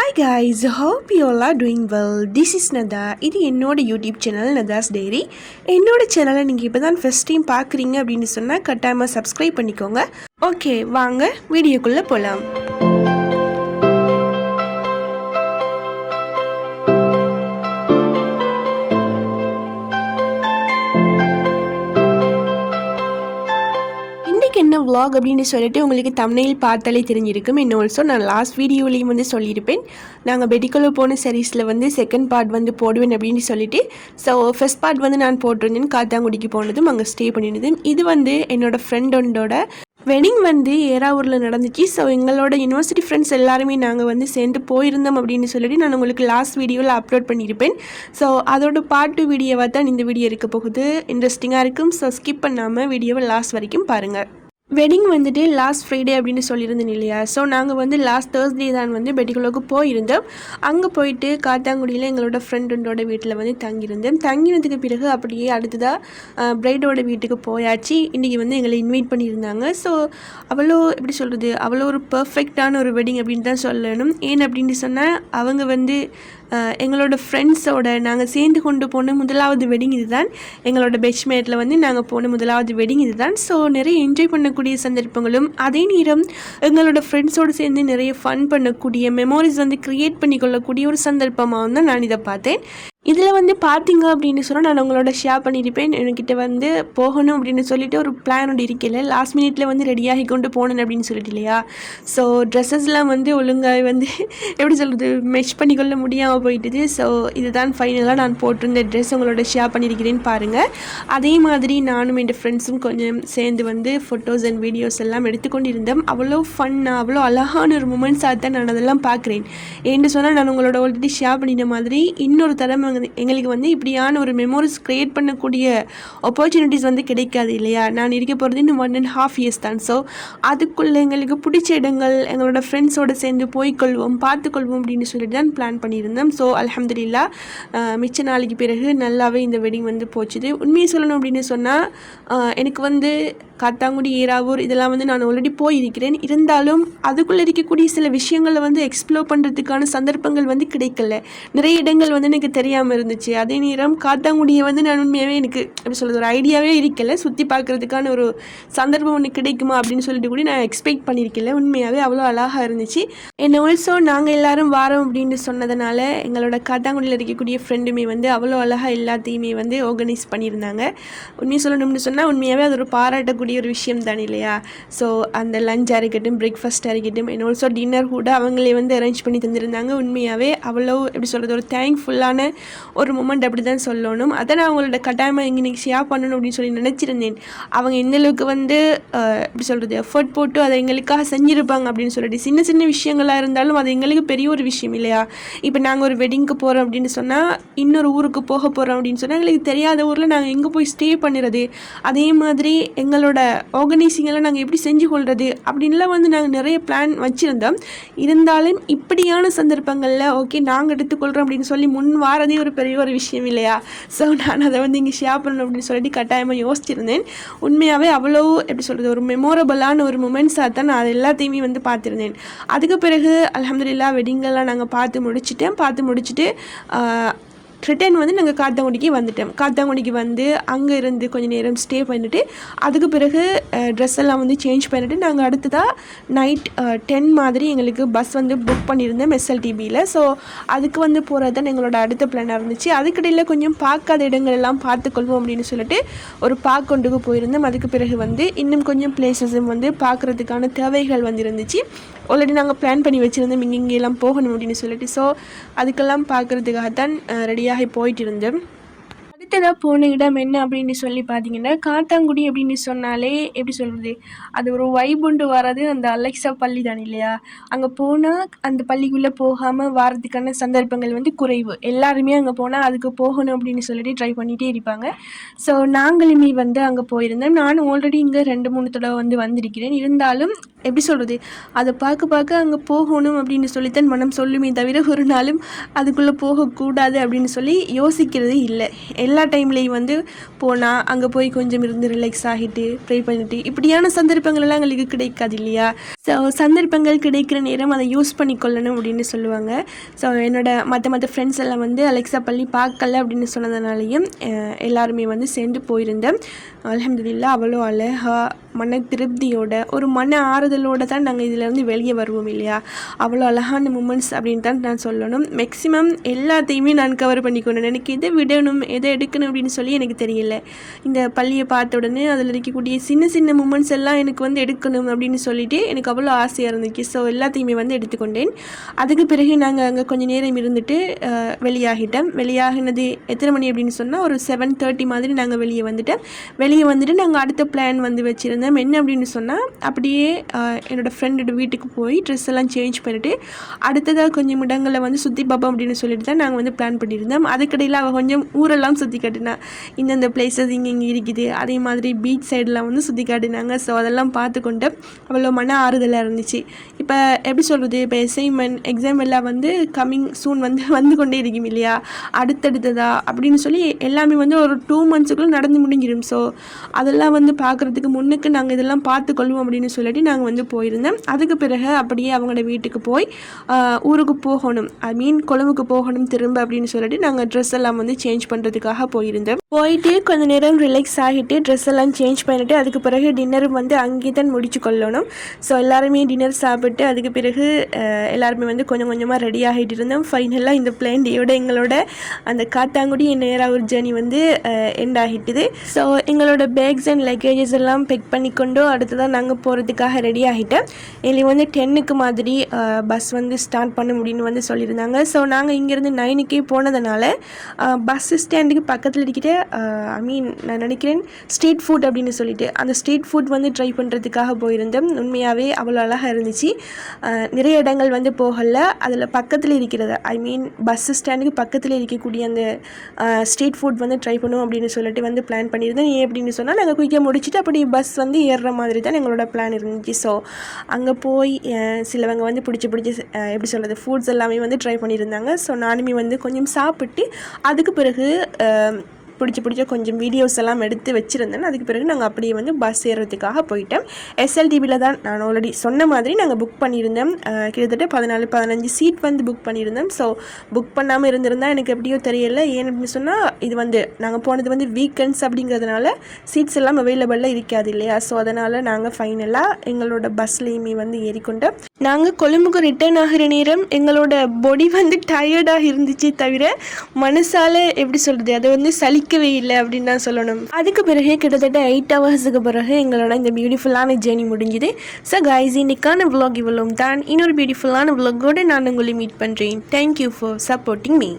Hi guys, hope you all are doing well. This is Nada. இது என்னோட YouTube channel நதாஸ் diary. என்னோட சேனலை நீங்கள் இப்போ தான் ஃபஸ்ட் டைம் பார்க்குறீங்க அப்படின்னு சொன்னால் கட்டாயமாக சப்ஸ்கிரைப் பண்ணிக்கோங்க. ஓகே, வாங்க வீடியோக்குள்ளே போகலாம். என்ன vlog அப்படின்னு சொல்லிட்டு உங்களுக்கு தம்ப்நெயில் பார்த்தாலே தெரிஞ்சிருக்கும். இன்னும் ஆல்சோ நான் லாஸ்ட் வீடியோலையும் வந்து சொல்லியிருப்பேன், நாங்கள் பெட்டிக்குள்ளே போன சீரீஸில் வந்து செகண்ட் பார்ட் வந்து போடுவேன் அப்படின்னு சொல்லிட்டு. ஸோ ஃபர்ஸ்ட் பார்ட் வந்து நான் போட்டிருந்தேன், காத்தாங்குடிக்கு போனதும் அங்கே ஸ்டே பண்ணியிருந்தேன். இது வந்து என்னோடய ஃப்ரெண்டோட வெட்டிங் வந்து ஏறாவூரில் நடந்துச்சு. ஸோ எங்களோட யூனிவர்சிட்டி ஃப்ரெண்ட்ஸ் எல்லாருமே நாங்கள் வந்து சேர்ந்து போயிருந்தோம் அப்படின்னு சொல்லிட்டு நான் உங்களுக்கு லாஸ்ட் வீடியோவில் அப்லோட் பண்ணியிருப்பேன். ஸோ அதோட பார்ட் 2 வீடியோவாக தான் இந்த வீடியோ இருக்க போகுது. இன்ட்ரெஸ்டிங்காக இருக்கும். ஸோ ஸ்கிப் பண்ணாமல் வீடியோவை லாஸ்ட் வரைக்கும் பாருங்கள். வெட்டிங் வந்துட்டு லாஸ்ட் ஃப்ரைடே அப்படின்னு சொல்லியிருந்தேன் இல்லையா. ஸோ நாங்கள் வந்து லாஸ்ட் தேர்ஸ்டே தான் வந்து பெட்டிக்குள்ளோக்கு போயிருந்தோம். அங்கே போயிட்டு காத்தாங்குடியில் எங்களோட ஃப்ரெண்டோட வீட்டில் வந்து தங்கினதுக்கு பிறகு அப்படியே அடுத்ததாக பிரைடோட வீட்டுக்கு போயாச்சு. இன்றைக்கி வந்து எங்களை இன்வைட் பண்ணியிருந்தாங்க. ஸோ அவ்வளோ எப்படி சொல்கிறது, அவ்வளோ ஒரு பர்ஃபெக்டான ஒரு வெட்டிங் அப்படின்னு தான் சொல்லணும். ஏன் அப்படின்னு சொன்னால் அவங்க வந்து எங்களோட ஃப்ரெண்ட்ஸோட நாங்கள் சேர்ந்து கொண்டு போன முதலாவது வெட்டிங் இது தான். எங்களோட பெட்ச்மேட்டில் வந்து நாங்கள் போன முதலாவது வெட்டிங் இது தான். ஸோ நிறைய என்ஜாய் பண்ணக்கூடிய சந்தர்ப்பங்களும், அதே நேரம் எங்களோட ஃப்ரெண்ட்ஸோடு சேர்ந்து நிறைய ஃபன் பண்ணக்கூடிய மெமோரிஸ் வந்து க்ரியேட் பண்ணிக்கொள்ளக்கூடிய ஒரு சந்தர்ப்பமாக தான் நான் இதை பார்த்தேன். இதில் வந்து பார்த்தீங்க அப்படின்னு சொன்னால் நான் உங்களோட ஷேர் பண்ணியிருப்பேன். என்கிட்ட வந்து போகணும் அப்படின்னு சொல்லிட்டு ஒரு பிளான் ஒன்று இருக்கல. லாஸ்ட் மினிட்ல வந்து ரெடியாகி கொண்டு போகணும் அப்படின்னு சொல்லிட்டு இல்லையா. ஸோ ட்ரெஸ்ஸஸ்லாம் வந்து ஒழுங்காக வந்து எப்படி சொல்கிறது, மெஷ் பண்ணிக்கொள்ள முடியாமல் போயிட்டுது. ஸோ இதுதான் ஃபைனலாக நான் போட்டிருந்த ட்ரெஸ் உங்களோட ஷேர் பண்ணியிருக்கிறேன்னு பாருங்கள். அதே மாதிரி நானும் என் ஃப்ரெண்ட்ஸும் கொஞ்சம் சேர்ந்து வந்து ஃபோட்டோஸ் அண்ட் வீடியோஸ் எல்லாம் எடுத்துக்கொண்டு இருந்தோம். அவ்வளோ ஃபன்னாக அவ்வளோ அழகான ஒரு மூமெண்ட்ஸாக தான் நான் அதெல்லாம் பார்க்குறேன். ஏன்னு சொன்னால் நான் உங்களோட ஆல்ரெடி ஷேர் பண்ணின மாதிரி இன்னொரு தரம் எங்களுக்கு வந்து இப்படியான ஒரு மெமோரிஸ் க்ரியேட் பண்ணக்கூடிய ஆப்பர்ச்சுனிட்டிஸ் வந்து கிடைக்காது இல்லையா. நான் இருக்க போகிறது இன்னும் 1.5 இயர்ஸ் தான். ஸோ அதுக்குள்ளே எங்களுக்கு பிடிச்ச இடங்கள் எங்களோட ஃப்ரெண்ட்ஸோடு சேர்ந்து போய்க்கொள்வோம், பார்த்துக்கொள்வோம் அப்படின்னு சொல்லிட்டு தான் பிளான் பண்ணியிருந்தோம். ஸோ அல்ஹம்துலில்லாஹ் மிச்ச நாளைக்கு பிறகு நல்லாவே இந்த வெட்டிங் வந்து போச்சுது. உண்மையை சொல்லணும் அப்படின்னு சொன்னால் எனக்கு வந்து காத்தாங்குடி, ஏறாவூர் இதெல்லாம் வந்து நான் ஆல்ரெடி போயிருக்கிறேன். இருந்தாலும் அதுக்குள்ளே இருக்கக்கூடிய சில விஷயங்களை வந்து எக்ஸ்ப்ளோர் பண்ணுறதுக்கான சந்தர்ப்பங்கள் வந்து கிடைக்கல. நிறைய இடங்கள் வந்து எனக்கு தெரியாமல் இருந்துச்சு. அதே நேரம் காத்தாங்குடியை வந்து நான் உண்மையாகவே எனக்கு எப்படி சொல்கிறது, ஒரு ஐடியாவே இருக்கல. சுற்றி பார்க்குறதுக்கான ஒரு சந்தர்ப்பம் ஒன்று கிடைக்குமா அப்படின்னு சொல்லிட்டு கூட நான் எக்ஸ்பெக்ட் பண்ணியிருக்கல. உண்மையாகவே அவ்வளோ அழகாக இருந்துச்சு. என்ன ஆல்சோ நாங்கள் எல்லாரும் வாரோம் அப்படின்னு சொன்னதுனால எங்களோட காத்தாங்குடியில் இருக்கக்கூடிய ஃப்ரெண்டுமே வந்து அவ்வளோ அழகாக எல்லாத்தையுமே வந்து ஆர்கனைஸ் பண்ணியிருந்தாங்க. உண்மையை சொல்லணும்னு சொன்னால் உண்மையாகவே அது ஒரு பாராட்டக்கூடிய ஒரு விஷயம் தான் இல்லையா. ஸோ அந்த லஞ்சாக இருக்கட்டும், பிரேக்ஃபாஸ்ட்டாக இருக்கட்டும், அண்ட் ஆல்சோ டின்னர் கூட அவங்களே வந்து அரேஞ்ச் பண்ணி தந்திருந்தாங்க. உண்மையாகவே அவ்வளோ எப்படி சொல்கிறது, ஒரு தேங்க்ஃபுல்லான ஒரு மூமெண்ட் அப்படி தான் சொல்லணும். அதை நான் அவங்களோட கட்டாயமாக இன்னைக்கு ஷேர் பண்ணணும் அப்படின்னு சொல்லி நினச்சிருந்தேன். அவங்க எந்தளவுக்கு வந்து எப்படி சொல்கிறது எஃபர்ட் போட்டு அதை எங்களுக்காக செஞ்சுருப்பாங்க அப்படின்னு சொல்லிட்டு. சின்ன சின்ன விஷயங்களாக இருந்தாலும் அது எங்களுக்கு பெரிய ஒரு விஷயம் இல்லையா. இப்போ நாங்கள் ஒரு வெட்டிங்க்கு போகிறோம் அப்படின்னு சொன்னால், இன்னொரு ஊருக்கு போக போகிறோம் அப்படின்னு சொன்னால், எங்களுக்கு தெரியாத ஊரில் நாங்கள் எங்கே போய் ஸ்டே பண்ணுறது, அதே மாதிரி எங்களோட ஆர்கனைசிங்கெல்லாம் நாங்கள் எப்படி செஞ்சு கொள்வது அப்படின்லாம் வந்து நாங்கள் நிறைய பிளான் வச்சுருந்தோம். இருந்தாலும் இப்படியான சந்தர்ப்பங்களில் ஓகே நாங்கள் எடுத்துக்கொள்கிறோம் அப்படின்னு சொல்லி முன் வாரதே ஒரு பெரிய ஒரு விஷயம் இல்லையா. ஸோ நான் அதை வந்து இங்கே ஷேர் பண்ணணும் அப்படின்னு சொல்லிட்டு கட்டாயமாக யோசிச்சிருந்தேன். உண்மையாகவே அவ்வளோ எப்படி சொல்கிறது, ஒரு மெமோரபுளான ஒரு மூமெண்ட்ஸாக தான் நான் அது எல்லாத்தையுமே வந்து பார்த்துருந்தேன். அதுக்கு பிறகு அல்ஹம்துலில்லாஹ் வெட்டிங்கெல்லாம் நாங்கள் பார்த்து முடிச்சுட்டு ரிட்டர்ன் வந்து நாங்கள் காத்தாங்குடிக்கு வந்துட்டோம். காத்தாங்குடிக்கு வந்து அங்கே இருந்து கொஞ்சம் நேரம் ஸ்டே பண்ணிவிட்டு அதுக்கு பிறகு ட்ரெஸ் எல்லாம் வந்து சேஞ்ச் பண்ணிவிட்டு நாங்கள் அடுத்ததாக நைட் 10 மாதிரி எங்களுக்கு பஸ் வந்து புக் பண்ணியிருந்தோம் SLTBயில். ஸோ அதுக்கு வந்து போகிறது தான் எங்களோட அடுத்த பிளானாக இருந்துச்சு. அதுக்கிடையில் கொஞ்சம் பார்க்காத இடங்கள் எல்லாம் பார்த்துக்கொள்வோம் அப்படின்னு சொல்லிட்டு ஒரு பார்க் கொண்டுக்கு போயிருந்தோம். அதுக்கு பிறகு வந்து இன்னும் கொஞ்சம் பிளேசஸும் வந்து பார்க்குறதுக்கான தேவைகள் வந்து இருந்துச்சு. ஆல்ரெடி நாங்கள் பிளான் பண்ணி வச்சுருந்தோம் இங்கெல்லாம் போகணும் அப்படின்னு சொல்லிட்டு. ஸோ அதுக்கெல்லாம் பார்க்குறதுக்காகத்தான் ரெடியாகி போயிட்டு இருந்தோம். அடுத்ததாக போன இடம் என்ன அப்படின்னு சொல்லி பார்த்தீங்கன்னா, காத்தாங்குடி அப்படின்னு சொன்னாலே எப்படி சொல்கிறது, அது ஒரு வைபுண்டு வர்றது அந்த அலெக்சா பள்ளி தான் இல்லையா. அங்கே போனால் அந்த பள்ளிக்குள்ளே போகாமல் வாரத்துக்கான சந்தர்ப்பங்கள் வந்து குறைவு. எல்லாருமே அங்கே போனால் அதுக்கு போகணும் அப்படின்னு சொல்லிட்டு ட்ரை பண்ணிகிட்டே இருப்பாங்க. ஸோ நாங்களுமே வந்து அங்கே போயிருந்தோம். நானும் ஆல்ரெடி இங்கே 2-3 தடவை வந்து வந்திருக்கிறேன். இருந்தாலும் எப்படி சொல்கிறது, அதை பார்க்க அங்கே போகணும் அப்படின்னு சொல்லித்தான் மனம் சொல்லுமே தவிர ஒரு நாளும் அதுக்குள்ளே போகக்கூடாது அப்படின்னு சொல்லி யோசிக்கிறது இல்லை. எல்லா டைம்லேயும் வந்து போனால் அங்கே போய் கொஞ்சம் இருந்து ரிலாக்ஸ் ஆகிட்டு ப்ரே பண்ணிட்டு இப்படியான சந்தர்ப்பங்கள் எல்லாம் எங்களுக்கு கிடைக்காது இல்லையா. ஸோ சந்தர்ப்பங்கள் கிடைக்கிற நேரம் அதை யூஸ் பண்ணிக்கொள்ளணும் அப்படின்னு சொல்லுவாங்க. ஸோ என்னோட மற்ற ஃப்ரெண்ட்ஸ் எல்லாம் வந்து அலெக்ஸா பள்ளி பார்க்கல அப்படின்னு சொன்னதுனாலையும் எல்லாருமே வந்து சேர்ந்து போயிருந்தேன். அல்ஹம்துலில்லாஹ் அவ்வளோ அழகாக மன திருப்தியோட ஒரு மன ஆறுதலோடு தான் நாங்கள் இதிலேருந்து வெளியே வருவோம் இல்லையா. அவ்வளோ அழகான மூமெண்ட்ஸ் அப்படின்னு தான் நான் சொல்லணும். மேக்ஸிமம் எல்லாத்தையுமே நான் கவர் பண்ணிக்கணும். எனக்கு எதை விடணும் எதை எடுக்கணும் அப்படின்னு சொல்லி எனக்கு தெரியல. இந்த பள்ளியை பார்த்த உடனே அதில் இருக்கக்கூடிய சின்ன சின்ன மூமெண்ட்ஸ் எல்லாம் எனக்கு வந்து எடுக்கணும் அப்படின்னு சொல்லிட்டு எனக்கு அவ்வளோ ஆசையாக இருந்துச்சு. ஸோ எல்லாத்தையுமே வந்து எடுத்துக்கொண்டேன். அதுக்கு பிறகு நாங்கள் அங்கே கொஞ்சம் நேரம் இருந்துட்டு வெளியாகிட்டோம். வெளியாகினது எத்தனை மணி அப்படின்னு சொன்னால் ஒரு 7:30 மாதிரி நாங்கள் வெளியே வந்துட்டு நாங்கள் அடுத்த பிளான் வந்து வச்சுருந்தோம். என்ன அப்படின்னு சொன்னால் அப்படியே என்னோடய ஃப்ரெண்டோட வீட்டுக்கு போய் ட்ரெஸ் எல்லாம் சேஞ்ச் பண்ணிவிட்டு அடுத்ததாக கொஞ்சம் இடங்களில் வந்து சுற்றி பார்ப்போம் அப்படின்னு சொல்லிட்டு தான் நாங்கள் வந்து பிளான் பண்ணியிருந்தோம். அதுக்கடையில் அவள் கொஞ்சம் ஊரெல்லாம் சுற்றி காட்டினா, இந்தந்த பிளேஸஸ் இங்கே இருக்குது, அதே மாதிரி பீச் சைடெலாம் வந்து சுற்றி காட்டினாங்க. ஸோ அதெல்லாம் பார்த்துக்கொண்டு அவ்வளோ மன ஆறுதலாக இருந்துச்சு. இப்போ எப்படி சொல்கிறது, இப்போ அசைன்மெண்ட் எக்ஸாம் எல்லாம் வந்து கம்மிங் சூன் வந்து கொண்டே இருக்கும் இல்லையா, அடுத்தடுத்ததா அப்படின்னு சொல்லி எல்லாமே வந்து ஒரு 2 monthsக்குள்ளே நடந்து முடிஞ்சிடும். ஸோ அதெல்லாம் வந்து பார்க்குறதுக்கு முன்னுக்கு நாங்கள் இதெல்லாம் பார்த்துக்கொள்வோம் அப்படின்னு சொல்லிட்டு நாங்கள் வந்து போயிருந்தோம். அதுக்கு பிறகு அப்படியே அவங்களோட வீட்டுக்கு போய் ஊருக்கு போகணும், கொழும்புக்கு போகணும் திரும்ப அப்படின்னு சொல்லிட்டு நாங்கள் ட்ரெஸ் எல்லாம் வந்து சேஞ்ச் பண்ணுறதுக்காக போயிருந்தோம். போயிட்டு கொஞ்சம் நேரம் ரிலாக்ஸ் ஆகிட்டு ட்ரெஸ் எல்லாம் சேஞ்ச் பண்ணிவிட்டு அதுக்கு பிறகு டின்னரும் வந்து அங்கே தான் முடிச்சு கொள்ளணும். ஸோ எல்லாருமே டின்னர் சாப்பிட்டு அதுக்கு பிறகு எல்லாருமே வந்து கொஞ்சம் கொஞ்சமாக ரெடி ஆகிட்டு இருந்தோம். ஃபைனலாக இந்த பிளான் டேயோட எங்களோட அந்த காத்தாங்குடி நேராக ஒரு ஜேர்னி வந்து எண்ட் ஆகிட்டுது. ஸோ எங்களோட பேக்ஸ் அண்ட் லக்கேஜஸ் எல்லாம் பெக் பண்ணிக்கொண்டு அடுத்ததான் நாங்கள் போகிறதுக்காக ரெடி ஆகிட்டேன். எங்களுக்கு வந்து 10க்கு மாதிரி பஸ் வந்து ஸ்டார்ட் பண்ண முடியும்னு வந்து சொல்லியிருந்தாங்க. ஸோ நாங்கள் இங்கேருந்து 9க்கே போனதுனால பஸ் ஸ்டாண்டுக்கு பக்கத்தில் இருக்கிற நான் நினைக்கிறேன் ஸ்ட்ரீட் ஃபுட் அப்படின்னு சொல்லிட்டு அந்த ஸ்ட்ரீட் ஃபுட் வந்து ட்ரை பண்ணுறதுக்காக போயிருந்தோம். உண்மையாகவே அவ்வளோ அழகாக இருந்துச்சு. நிறைய இடங்கள் வந்து போகல, அதில் பக்கத்தில் இருக்கிறது பஸ் ஸ்டாண்டுக்கு பக்கத்தில் இருக்கக்கூடிய அந்த ஸ்ட்ரீட் ஃபுட் வந்து ட்ரை பண்ணுவோம் அப்படின்னு சொல்லிட்டு வந்து பிளான் பண்ணியிருந்தேன். ஏன் அப்படின்னு சொன்னால் நாங்கள் குயிக்காக முடிச்சுட்டு அப்படி பஸ் வந்து ஏறுற மாதிரி தான் எங்களோட பிளான் இருந்துச்சு. ஸோ அங்கே போய் சிலவங்க வந்து பிடிச்சி எப்படி சொல்கிறது ஃபுட்ஸ் எல்லாமே வந்து ட்ரை பண்ணியிருந்தாங்க. ஸோ நானுமே வந்து கொஞ்சம் சாப்பிட்டு அதுக்கு பிறகு பிடிச்ச கொஞ்சம் வீடியோஸ் எல்லாம் எடுத்து வச்சுருந்தேன். அதுக்கு பிறகு நாங்கள் அப்படியே வந்து பஸ் ஏறுறதுக்காக போயிட்டோம். SLTBயில் தான் நான் ஆல்ரெடி சொன்ன மாதிரி நாங்கள் புக் பண்ணியிருந்தோம். கிட்டத்தட்ட 14-15 சீட் வந்து புக் பண்ணியிருந்தோம். ஸோ புக் பண்ணாமல் இருந்திருந்தால் எனக்கு எப்படியோ தெரியலை. ஏன்னு அப்படின்னு சொன்னால் இது வந்து நாங்கள் போனது வந்து வீக்கெண்ட்ஸ் அப்படிங்கிறதுனால சீட்ஸ் எல்லாம் அவைலபிளாக இருக்காது இல்லையா. ஸோ அதனால் நாங்கள் ஃபைனலாக எங்களோட பஸ்லேயுமே வந்து ஏறிக்கொண்டோம். நாங்கள் கொழும்புக்கு ரிட்டர்ன் ஆகிற நேரம் எங்களோட பாடி வந்து டயர்டாக இருந்துச்சு தவிர மனசால் எப்படி சொல்கிறது அதை வந்து சலிக்கவே இல்லை அப்படின்னு தான் சொல்லணும். அதுக்கு பிறகு கிட்டத்தட்ட 8 ஹவர்ஸுக்கு பிறகு எங்களோட இந்த பியூட்டிஃபுல்லான ஜேர்னி முடிஞ்சுது. ஸோ கைஸ், இன்னைக்கான vlog இவ்வளவும் தான். இன்னொரு பியூட்டிஃபுல்லான vlogோடு நான் உங்களை மீட் பண்ணுறேன். Thank you for supporting me.